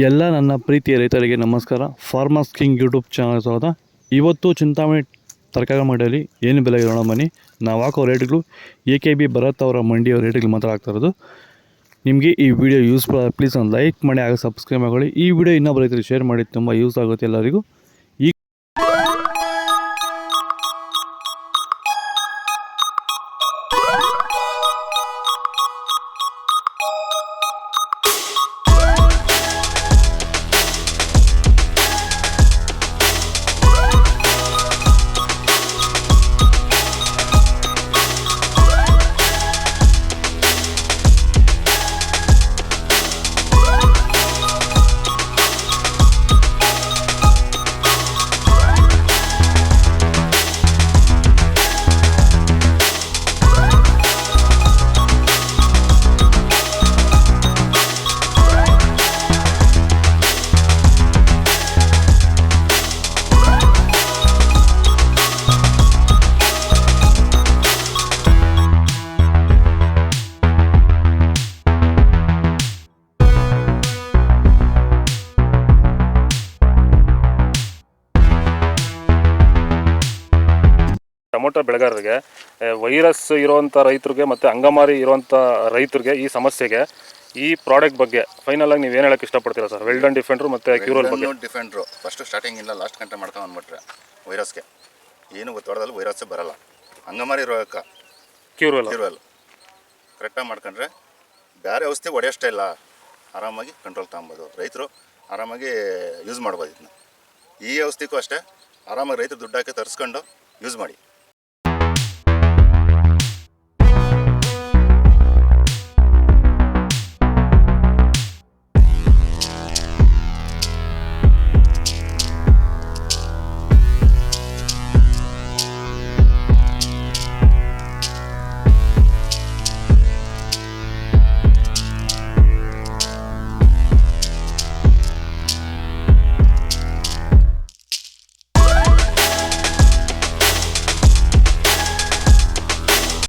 ಎಲ್ಲ ನನ್ನ ಪ್ರೀತಿಯ ರೈತರಿಗೆ ನಮಸ್ಕಾರ. ಫಾರ್ಮರ್ಸ್ ಕಿಂಗ್ ಯೂಟ್ಯೂಬ್ ಚಾನಲ್ ಸ್ವಾಗತ. ಇವತ್ತು ಚಿಂತಾಮಣಿ ತರಕಾರಿ ಮಂಡಿಯಲ್ಲಿ ಏನು ಬೆಲೆ ಇರೋಣ ಬನ್ನಿ. ನಾವು ಹಾಕೋ ರೇಟ್ಗಳು AKB ಭರತ್ ಅವರ ಮಂಡಿಯ ರೇಟ್ಗಳು ಮಾತ್ರ ಆಗ್ತಾ ಇರೋದು. ನಿಮಗೆ ಈ ವಿಡಿಯೋ ಯೂಸ್ಫುಲ್ ಆಗಿ ಪ್ಲೀಸ್ ಒಂದು ಲೈಕ್ ಮಾಡಿ, ಆಗ ಸಬ್ಸ್ಕ್ರೈಬ್ ಮಾಡಿ. ಈ ವಿಡಿಯೋ ಇನ್ನೊಬ್ಬ ರೈತರಿಗೆ ಶೇರ್ ಮಾಡಿ, ತುಂಬ ಯೂಸ್ ಆಗುತ್ತೆ ಎಲ್ಲರಿಗೂ. ಈ ಟೊಮೊಟೊ ಬೆಳೆಗಾರರಿಗೆ ವೈರಸ್ ಇರುವಂಥ ರೈತರಿಗೆ ಮತ್ತು ಅಂಗಮಾರಿ ಇರುವಂಥ ರೈತರಿಗೆ ಈ ಸಮಸ್ಯೆಗೆ ಈ ಪ್ರಾಡಕ್ಟ್ ಬಗ್ಗೆ ಫೈನಲ್ ಆಗಿ ನೀವು ಏನು ಹೇಳಕ್ಕೆ ಇಷ್ಟಪಡ್ತೀರಾ ಸರ್? ವೆಲ್ಡನ್ ಡಿಫೆಂಡ್ರು ಮತ್ತು ಕ್ಯೂರಲ್ ಬಗ್ಗೆ. ಡಿಫೆಂಡ್ರು ಫಸ್ಟ್ ಸ್ಟಾರ್ಟಿಂಗ್ ಇಲ್ಲ ಲಾಸ್ಟ್ ಗಂಟೆ ಮಾಡ್ಕೊಂಡು ಅಂದ್ಬಿಟ್ರೆ ವೈರಸ್ಗೆ ಏನು ಗೊತ್ತಾಡೋದಲ್ಲಿ ವೈರಸ್ಸೇ ಬರಲ್ಲ. ಅಂಗಮಾರಿ ರೋಗಕ್ಕೆ ಕ್ಯೂರಲ್ ಕರೆಕ್ಟಾಗಿ ಮಾಡ್ಕೊಂಡ್ರೆ ಬೇರೆ ಔಷಧಿ ಹೊಡೆಯೋಷ್ಟೇ ಇಲ್ಲ, ಆರಾಮಾಗಿ ಕಂಟ್ರೋಲ್ ತಗೊಬೋದು. ರೈತರು ಆರಾಮಾಗಿ ಯೂಸ್ ಮಾಡ್ಬೋದು ಇದನ್ನ. ಈ ಔಷಧಿಗೂ ಅಷ್ಟೇ ಆರಾಮಾಗಿ ರೈತರು ದುಡ್ಡು ಹಾಕಿ ತರಿಸ್ಕೊಂಡು ಯೂಸ್ ಮಾಡಿ.